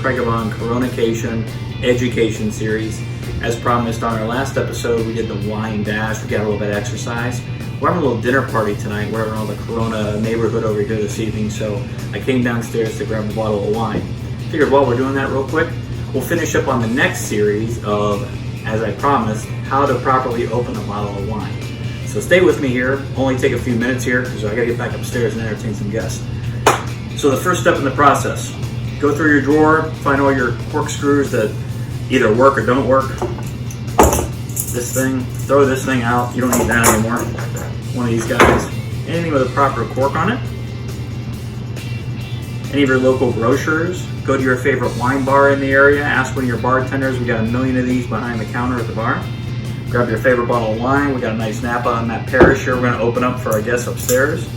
Pregibon Coronacation education series. As promised on our last episode, we did the wine dash. We got a little bit of exercise. We're having a little dinner party tonight. We're having all the Corona neighborhood over here this evening, so I came downstairs to grab a bottle of wine. Figured while we're doing that real quick, we'll finish up on the next series of, as I promised, how to properly open a bottle of wine. So stay with me here. Only take a few minutes here because I gotta get back upstairs and entertain some guests. So the first step in the process, go through your drawer, find all your corkscrews that either work or don't work. This thing, throw this thing out. You don't need that anymore. One of these guys. Anything with a proper cork on it. Any of your local grocers, go to your favorite wine bar in the area, ask one of your bartenders. We got a million of these behind the counter at the bar. Grab your favorite bottle of wine. We got a nice Napa on that Parish here we're gonna open up for our guests upstairs.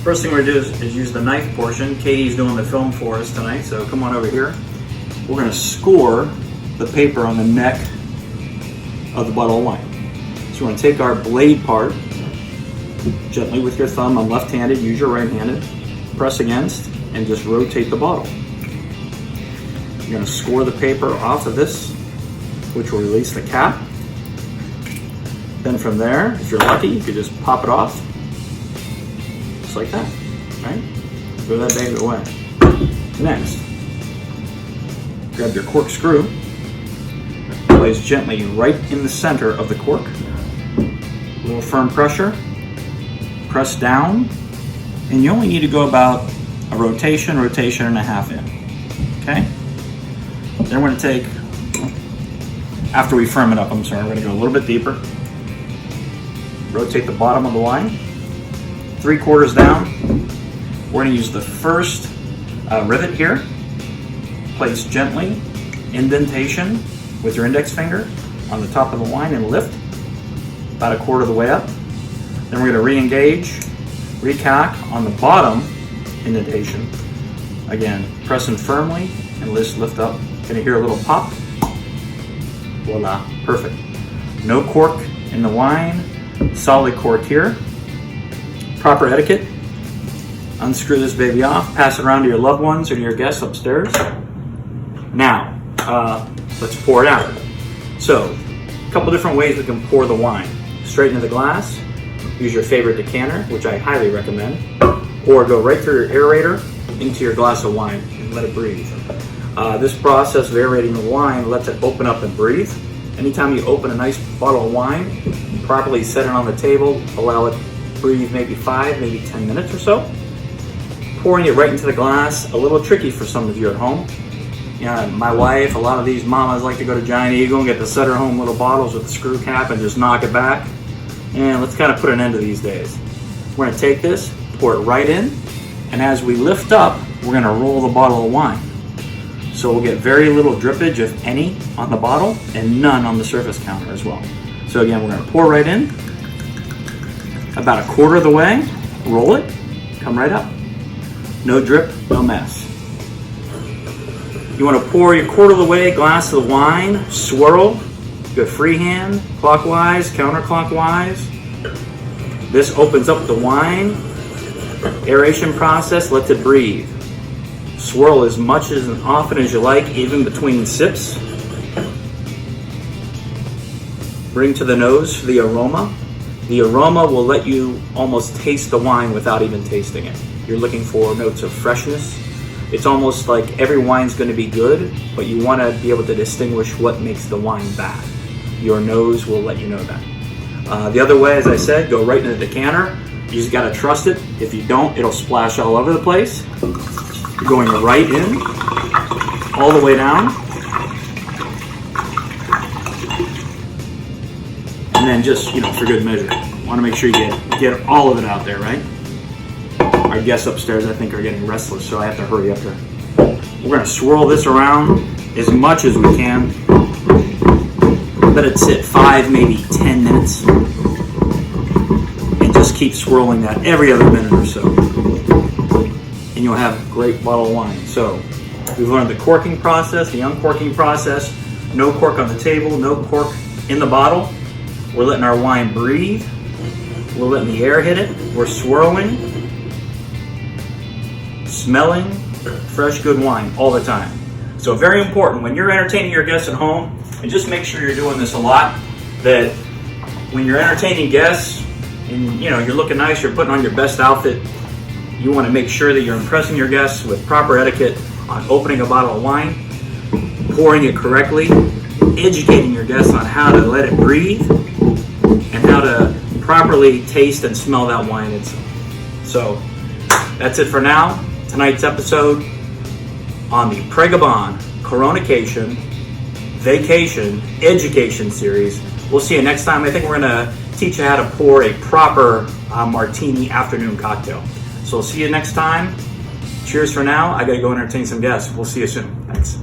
First thing we're gonna do is use the knife portion. Katie's doing the film for us tonight, so come on over here. We're gonna score the paper on the neck of the bottle of wine. So we're gonna take our blade part, gently with your thumb. I'm left-handed, use your right-handed. Press against and just rotate the bottle. You're gonna score the paper off of this, which will release the cap. Then from there, if you're lucky, you could just pop it off. Just like that, right? Throw that baby away. Next, grab your corkscrew, place gently right in the center of the cork. A little firm pressure, press down, and you only need to go about a rotation and a half in, okay? Then we're gonna take, after we firm it up, we're gonna go a little bit deeper. Rotate the bottom of the wine, 3/4 down. We're gonna use the first rivet here. Place gently, indentation with your index finger on the top of the wine and lift about 1/4 of the way up. Then we're gonna re-engage, recack on the bottom indentation. Again, pressing firmly and lift up. Gonna hear a little pop. Voila, perfect. No cork in the wine. Solid cork here. Proper etiquette. Unscrew this baby off, pass it around to your loved ones or your guests upstairs. Now, let's pour it out. So, a couple different ways we can pour the wine. Straight into the glass, use your favorite decanter, which I highly recommend, or go right through your aerator into your glass of wine and let it breathe. This process of aerating the wine lets it open up and breathe. Anytime you open a nice bottle of wine, properly set it on the table, allow it to breathe maybe 5, maybe 10 minutes or so. Pouring it right into the glass, a little tricky for some of you at home. My wife, a lot of these mamas like to go to Giant Eagle and get the Sutter Home little bottles with the screw cap and just knock it back. And let's kind of put an end to these days. We're gonna take this, pour it right in, and as we lift up, we're gonna roll the bottle of wine. So we'll get very little drippage, if any, on the bottle, and none on the surface counter as well. So again, we're gonna pour right in, about 1/4 of the way, roll it, come right up. No drip, no mess. You wanna pour your 1/4 of the way, glass of the wine, swirl, go freehand, clockwise, counterclockwise. This opens up the wine, aeration process, lets it breathe. Swirl as much as often as you like, even between sips. Bring to the nose for the aroma. The aroma will let you almost taste the wine without even tasting it. You're looking for notes of freshness. It's almost like every wine's going to be good, but you want to be able to distinguish what makes the wine bad. Your nose will let you know that. The other way, as I said, go right into the decanter. You just got to trust it. If you don't, it'll splash all over the place. You're going right in, all the way down. And then just, for good measure, want to make sure you get all of it out there, right? Our guests upstairs, I think, are getting restless, so I have to hurry up here. We're going to swirl this around as much as we can. Let it sit 5, maybe 10 minutes. And just keep swirling that every other minute or so. And you'll have a great bottle of wine. So, we've learned the corking process, the uncorking process. No cork on the table, no cork in the bottle. We're letting our wine breathe. We're letting the air hit it. We're swirling, smelling fresh, good wine all the time. So very important when you're entertaining your guests at home, and just make sure you're doing this a lot, that when you're entertaining guests and you're looking nice, you're putting on your best outfit, you want to make sure that you're impressing your guests with proper etiquette on opening a bottle of wine, pouring it correctly, educating your guests on how to let it breathe, and how to properly taste and smell that wine. So that's it for now. Tonight's episode on the Pregibon Coronacation Vacation Education Series. We'll see you next time. I think we're going to teach you how to pour a proper martini afternoon cocktail. So we'll see you next time. Cheers for now. I got to go entertain some guests. We'll see you soon. Thanks.